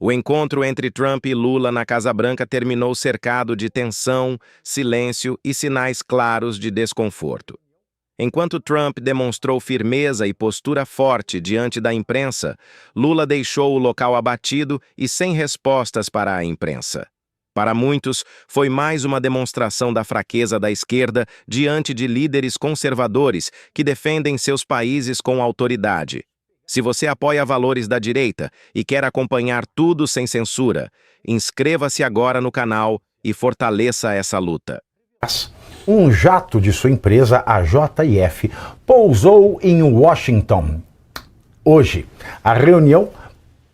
O encontro entre Trump e Lula na Casa Branca terminou cercado de tensão, silêncio e sinais claros de desconforto. Enquanto Trump demonstrou firmeza e postura forte diante da imprensa, Lula deixou o local abatido e sem respostas para a imprensa. Para muitos, foi mais uma demonstração da fraqueza da esquerda diante de líderes conservadores que defendem seus países com autoridade. Se você apoia valores da direita e quer acompanhar tudo sem censura, inscreva-se agora no canal e fortaleça essa luta. Um jato de sua empresa, a JF, pousou em Washington. Hoje, a reunião,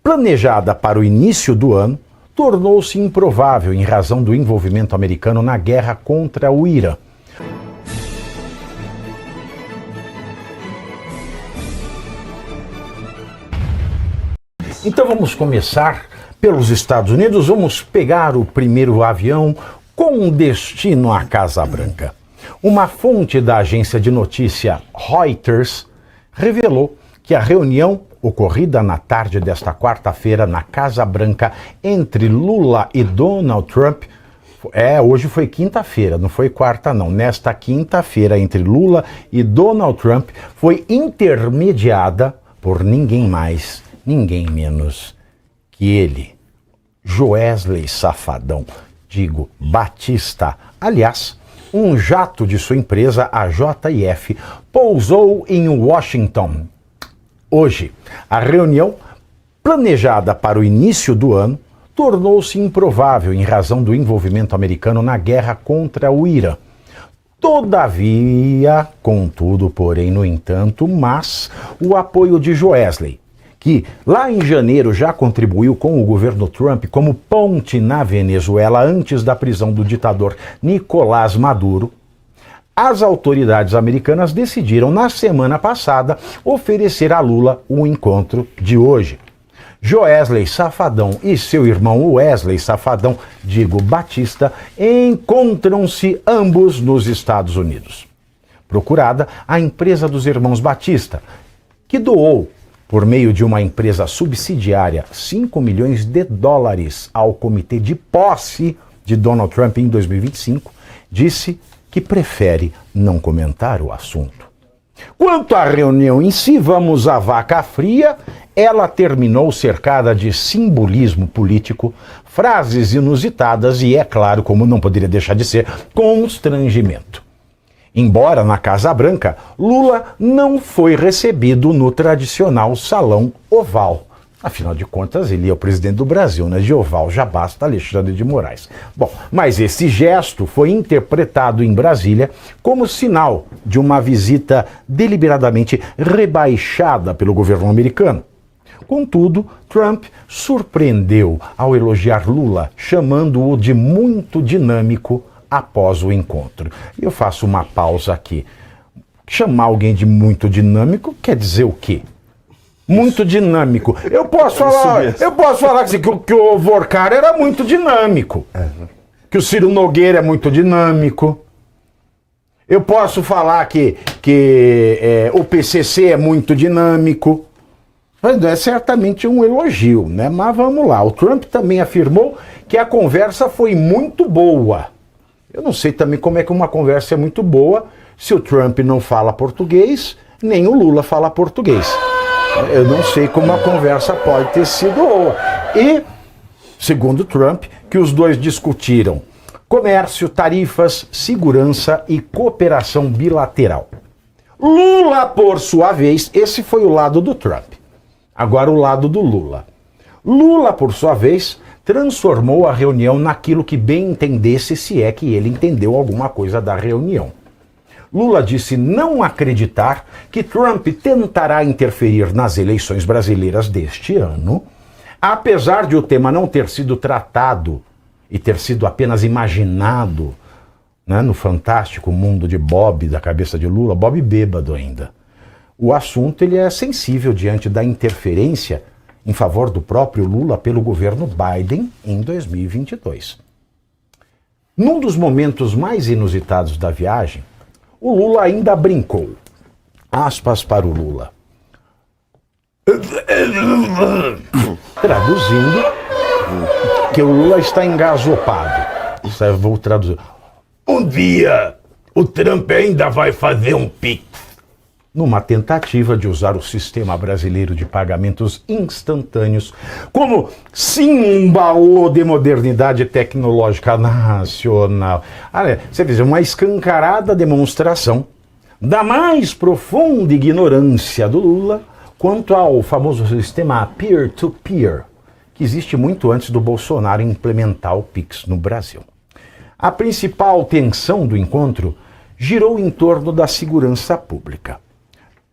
planejada para o início do ano, tornou-se improvável em razão do envolvimento americano na guerra contra o Irã. Então vamos começar pelos Estados Unidos. Vamos pegar o primeiro avião com destino à Casa Branca. Uma fonte da agência de notícia Reuters revelou que a reunião ocorrida na tarde desta quarta-feira na Casa Branca entre Lula e Donald Trump, hoje foi quinta-feira, não foi quarta não, nesta quinta-feira entre Lula e Donald Trump foi intermediada por ninguém mais, ninguém menos que ele, Joesley Safadão, digo, Batista. Aliás, um jato de sua empresa, a JF, pousou em Washington. Hoje, a reunião, planejada para o início do ano, tornou-se improvável em razão do envolvimento americano na guerra contra o Irã. Todavia, contudo, porém, no entanto, mas o apoio de Joesley, que lá em janeiro já contribuiu com o governo Trump como ponte na Venezuela antes da prisão do ditador Nicolás Maduro, as autoridades americanas decidiram na semana passada oferecer a Lula o encontro de hoje. Joesley Safadão e seu irmão Wesley Safadão, digo Batista, encontram-se ambos nos Estados Unidos. Procurada, a empresa dos irmãos Batista, que doou por meio de uma empresa subsidiária, 5 milhões de dólares ao comitê de posse de Donald Trump em 2025, disse que prefere não comentar o assunto. Quanto à reunião em si, vamos à vaca fria. Ela terminou cercada de simbolismo político, frases inusitadas e, é claro, como não poderia deixar de ser, constrangimento. Embora na Casa Branca, Lula não foi recebido no tradicional salão oval. Afinal de contas, ele é o presidente do Brasil, né? De oval já basta Alexandre de Moraes. Bom, mas esse gesto foi interpretado em Brasília como sinal de uma visita deliberadamente rebaixada pelo governo americano. Contudo, Trump surpreendeu ao elogiar Lula, chamando-o de muito dinâmico após o encontro. Eu faço uma pausa aqui. Chamar alguém de muito dinâmico quer dizer o quê? Muito dinâmico. Eu posso falar assim, que o Vorcar era muito dinâmico. Que o Ciro Nogueira é muito dinâmico. Eu posso falar que o PCC é muito dinâmico. Mas não é certamente um elogio, né? Mas vamos lá. O Trump também afirmou que a conversa foi muito boa. Eu não sei também como é que uma conversa é muito boa se o Trump não fala português, nem o Lula fala português. Eu não sei como a conversa pode ter sido boa. E, segundo Trump, que os dois discutiram comércio, tarifas, segurança e cooperação bilateral. Lula, por sua vez, esse foi o lado do Trump. Agora o lado do Lula. Lula, por sua vez, transformou a reunião naquilo que bem entendesse, se é que ele entendeu alguma coisa da reunião. Lula disse não acreditar que Trump tentará interferir nas eleições brasileiras deste ano, apesar de o tema não ter sido tratado e ter sido apenas imaginado, né, no fantástico mundo de Bob, da cabeça de Lula, Bob bêbado ainda. O assunto ele é sensível diante da interferência em favor do próprio Lula pelo governo Biden em 2022. Num dos momentos mais inusitados da viagem, o Lula ainda brincou. Aspas para o Lula. Traduzindo, que o Lula está engasopado. Isso eu vou traduzir. Um dia, o Trump ainda vai fazer um Pix. Numa tentativa de usar o sistema brasileiro de pagamentos instantâneos como símbolo de modernidade tecnológica nacional. Você vê, uma escancarada demonstração da mais profunda ignorância do Lula quanto ao famoso sistema peer-to-peer, que existe muito antes do Bolsonaro implementar o Pix no Brasil. A principal tensão do encontro girou em torno da segurança pública.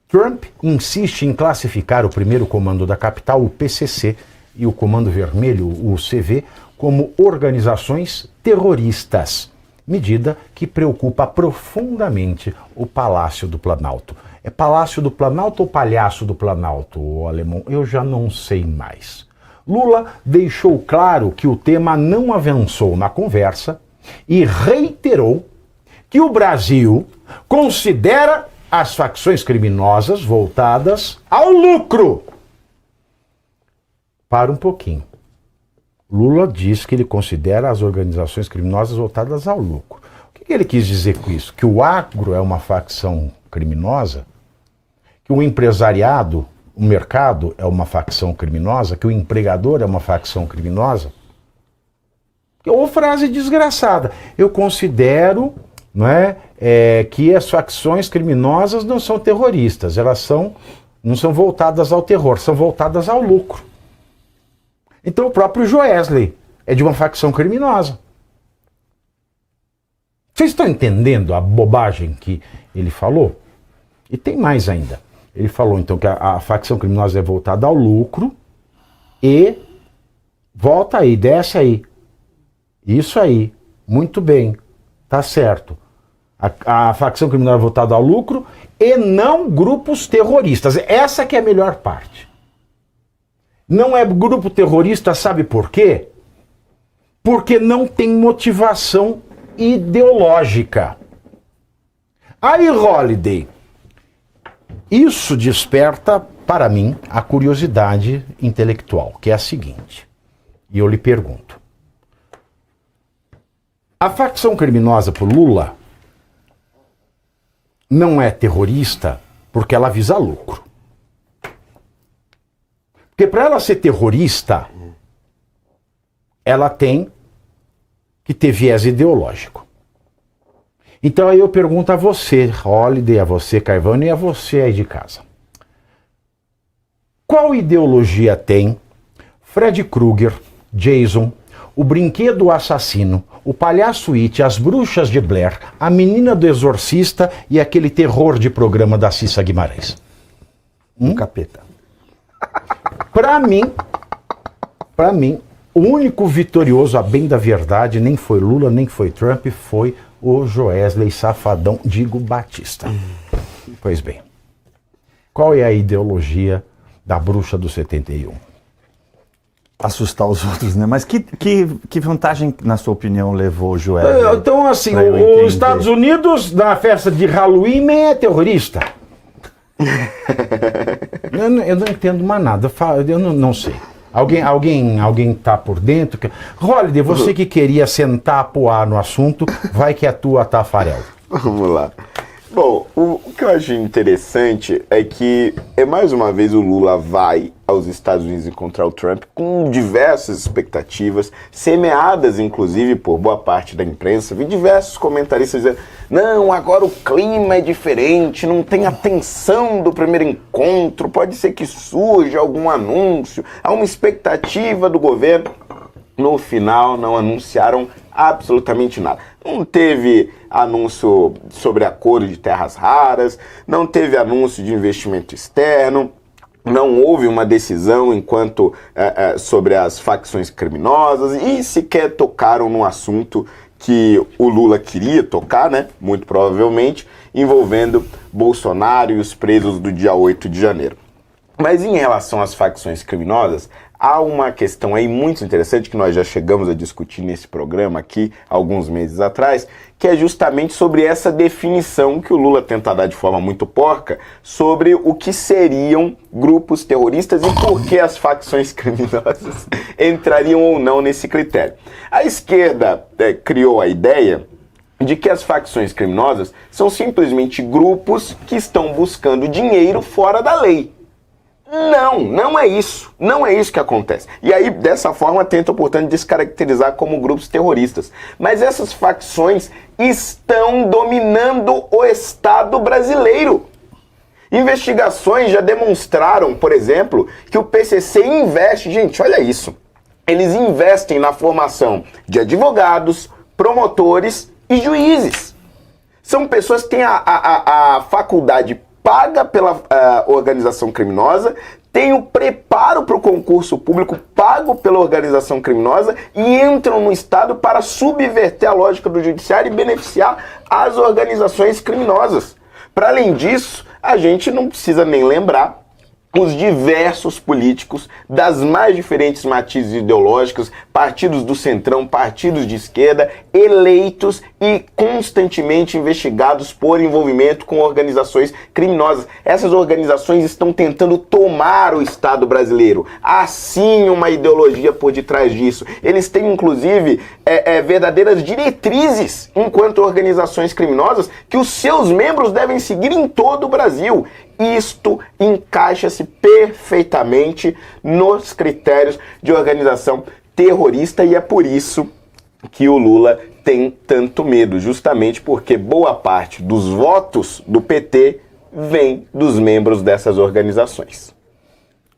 Trump insiste em classificar o primeiro comando da capital, o PCC, e o Comando Vermelho, o CV, como organizações terroristas, medida que preocupa profundamente o Palácio do Planalto. É Palácio do Planalto ou Palhaço do Planalto, o alemão? Eu já não sei mais. Lula deixou claro que o tema não avançou na conversa e reiterou que o Brasil considera as facções criminosas voltadas ao lucro. Para um pouquinho. Lula diz que ele considera as organizações criminosas voltadas ao lucro. O que ele quis dizer com isso? Que o agro é uma facção criminosa? Que o empresariado, o mercado é uma facção criminosa? Que o empregador é uma facção criminosa? Ou frase desgraçada. Eu considero, não é, que as facções criminosas não são terroristas, elas não são voltadas ao terror, são voltadas ao lucro. Então o próprio Joesley é de uma facção criminosa. Vocês estão entendendo a bobagem que ele falou? E tem mais ainda. Ele falou então que a facção criminosa é voltada ao lucro e volta aí, desce aí. Isso aí, muito bem, tá certo. A facção criminosa é voltada ao lucro e não grupos terroristas. Essa que é a melhor parte. Não é grupo terrorista, sabe por quê? Porque não tem motivação ideológica. Aí, Holliday, isso desperta, para mim, a curiosidade intelectual, que é a seguinte. E eu lhe pergunto. A facção criminosa por Lula não é terrorista porque ela visa lucro. Porque para ela ser terrorista, ela tem que ter viés ideológico. Então aí eu pergunto a você, Holliday, a você, Carvana, e a você aí de casa. Qual ideologia tem Fred Krueger, Jason, o brinquedo assassino, o palhaço It, as bruxas de Blair, a menina do exorcista e aquele terror de programa da Cissa Guimarães? Um capeta. Para mim, o único vitorioso, a bem da verdade, nem foi Lula, nem foi Trump, foi o Joesley Safadão, digo Batista. Pois bem, qual é a ideologia da bruxa do 71? Assustar os outros, né? Mas que vantagem, na sua opinião, levou o Joesley? Então, assim, os Estados Unidos, na festa de Halloween, é terrorista. eu não entendo mais nada, eu não sei. Alguém tá por dentro? Holliday, você que queria sentar, apoiar no assunto, vai que é tua, Tafarel. Vamos lá. Bom, o que eu acho interessante é que, mais uma vez, o Lula vai aos Estados Unidos encontrar o Trump com diversas expectativas, semeadas, inclusive, por boa parte da imprensa. Vi diversos comentaristas dizendo, não, agora o clima é diferente, não tem a tensão do primeiro encontro, pode ser que surja algum anúncio, há uma expectativa do governo. No final, não anunciaram absolutamente nada. Não teve anúncio sobre acordo de terras raras, não teve anúncio de investimento externo, não houve uma decisão sobre as facções criminosas e sequer tocaram no assunto que o Lula queria tocar, né? Muito provavelmente, envolvendo Bolsonaro e os presos do dia 8 de janeiro. Mas em relação às facções criminosas, há uma questão aí muito interessante que nós já chegamos a discutir nesse programa aqui, alguns meses atrás, que é justamente sobre essa definição que o Lula tenta dar de forma muito porca sobre o que seriam grupos terroristas e por que as facções criminosas entrariam ou não nesse critério. A esquerda criou a ideia de que as facções criminosas são simplesmente grupos que estão buscando dinheiro fora da lei. Não é isso. Não é isso que acontece. E aí, dessa forma, tentam, portanto, descaracterizar como grupos terroristas. Mas essas facções estão dominando o Estado brasileiro. Investigações já demonstraram, por exemplo, que o PCC investe... Gente, olha isso. Eles investem na formação de advogados, promotores e juízes. São pessoas que têm a faculdade paga pela organização criminosa, tem o preparo para o concurso público pago pela organização criminosa e entram no Estado para subverter a lógica do judiciário e beneficiar as organizações criminosas. Para além disso, a gente não precisa nem lembrar os diversos políticos das mais diferentes matizes ideológicas, partidos do centrão, partidos de esquerda, eleitos e constantemente investigados por envolvimento com organizações criminosas. Essas organizações estão tentando tomar o Estado brasileiro. Há sim uma ideologia por detrás disso. Eles têm, inclusive, verdadeiras diretrizes enquanto organizações criminosas que os seus membros devem seguir em todo o Brasil. Isto encaixa-se perfeitamente nos critérios de organização terrorista e é por isso que o Lula tem tanto medo, justamente porque boa parte dos votos do PT vem dos membros dessas organizações.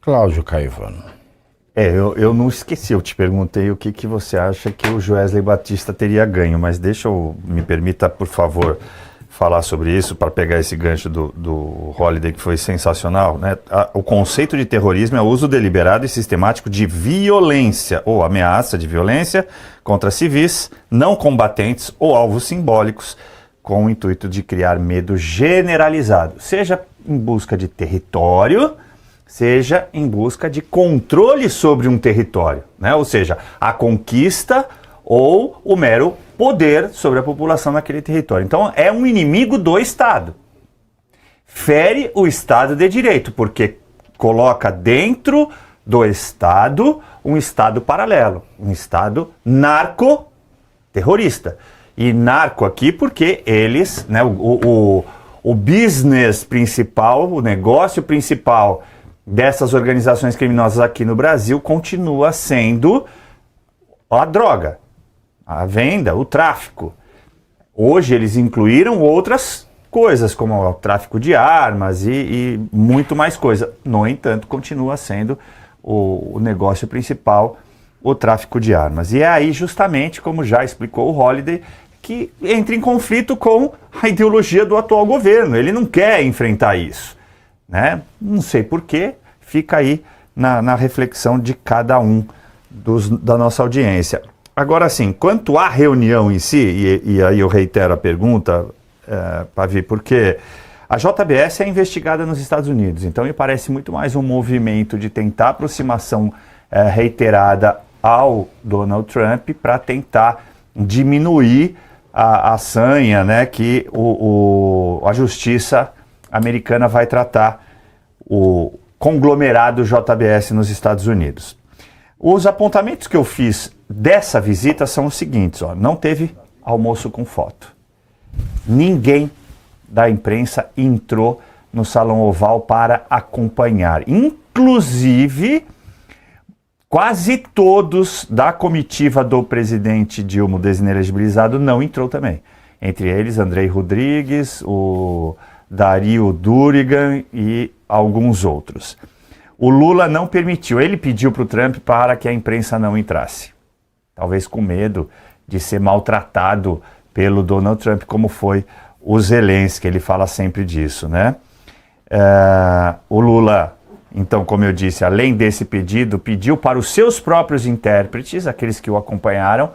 Cláudio Caivano. Eu não esqueci, eu te perguntei o que você acha que o Joesley Batista teria ganho, mas me permita, por favor, falar sobre isso, para pegar esse gancho do Holliday, que foi sensacional, né? O conceito de terrorismo é o uso deliberado e sistemático de violência ou ameaça de violência contra civis, não combatentes ou alvos simbólicos, com o intuito de criar medo generalizado, seja em busca de território, seja em busca de controle sobre um território, né? Ou seja, a conquista ou o mero poder sobre a população naquele território. Então, é um inimigo do Estado. Fere o Estado de Direito, porque coloca dentro do Estado um Estado paralelo, um Estado narco-terrorista. E narco aqui porque eles, né, o business principal, o negócio principal dessas organizações criminosas aqui no Brasil continua sendo a droga, a venda, o tráfico. Hoje eles incluíram outras coisas, como o tráfico de armas e muito mais coisa. No entanto, continua sendo o negócio principal, o tráfico de armas. E é aí, justamente, como já explicou o Holliday, que entra em conflito com a ideologia do atual governo. Ele não quer enfrentar isso, né? Não sei porquê, fica aí na reflexão de cada um da nossa audiência. Agora sim, quanto à reunião em si, e aí eu reitero a pergunta, Pavi, porque a JBS é investigada nos Estados Unidos, então me parece muito mais um movimento de tentar aproximação reiterada ao Donald Trump para tentar diminuir a sanha, né, que a justiça americana vai tratar o conglomerado JBS nos Estados Unidos. Os apontamentos que eu fiz dessa visita são os seguintes, ó, não teve almoço com foto. Ninguém da imprensa entrou no Salão Oval para acompanhar. Inclusive, quase todos da comitiva do presidente Dilma desinelegibilizado não entrou também. Entre eles, Andrei Rodrigues, o Dario Durigan e alguns outros. O Lula não permitiu, ele pediu para o Trump para que a imprensa não entrasse. Talvez com medo de ser maltratado pelo Donald Trump, como foi o Zelensky, ele fala sempre disso, né? O Lula, então, como eu disse, além desse pedido, pediu para os seus próprios intérpretes, aqueles que o acompanharam,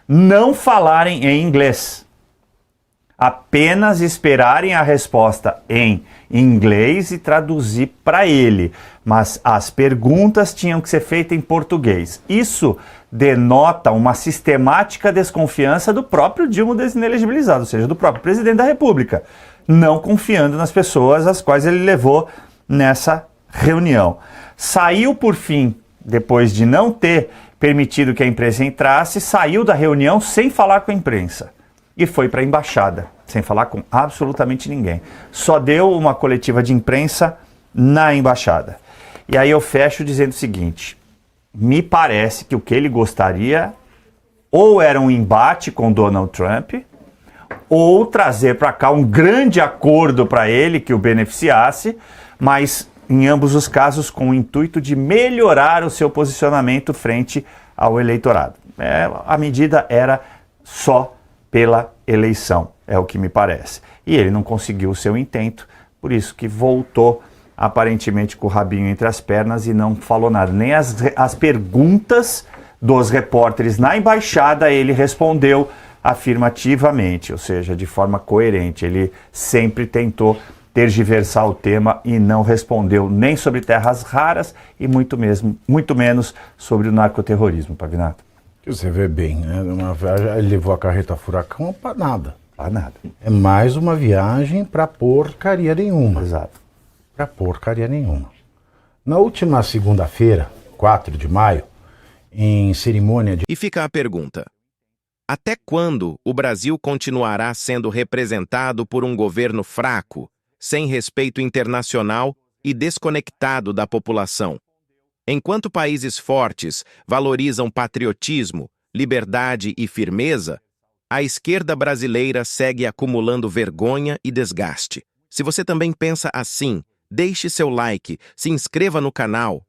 não falarem em inglês. apenas esperarem a resposta em inglês e traduzir para ele. Mas as perguntas tinham que ser feitas em português. Isso denota uma sistemática desconfiança do próprio Dilma desinelegibilizado, ou seja, do próprio presidente da República, não confiando nas pessoas às quais ele levou nessa reunião. Saiu, por fim, depois de não ter permitido que a imprensa entrasse, saiu da reunião sem falar com a imprensa e foi para a embaixada, sem falar com absolutamente ninguém. Só deu uma coletiva de imprensa na embaixada. E aí eu fecho dizendo o seguinte: me parece que o que ele gostaria ou era um embate com Donald Trump, ou trazer para cá um grande acordo para ele que o beneficiasse, mas em ambos os casos com o intuito de melhorar o seu posicionamento frente ao eleitorado. A medida era só pela eleição, é o que me parece. E ele não conseguiu o seu intento, por isso que voltou aparentemente com o rabinho entre as pernas e não falou nada. Nem as perguntas dos repórteres na embaixada ele respondeu afirmativamente, ou seja, de forma coerente. Ele sempre tentou tergiversar o tema e não respondeu nem sobre terras raras e muito menos sobre o narcoterrorismo, Pavinato. Você vê bem, né? Ele levou a carreta furacão para nada. Para nada. É mais uma viagem para porcaria nenhuma. Exato. Para porcaria nenhuma. Na última segunda-feira, 4 de maio, em cerimônia de... E fica a pergunta: até quando o Brasil continuará sendo representado por um governo fraco, sem respeito internacional e desconectado da população? Enquanto países fortes valorizam patriotismo, liberdade e firmeza, a esquerda brasileira segue acumulando vergonha e desgaste. Se você também pensa assim, deixe seu like, se inscreva no canal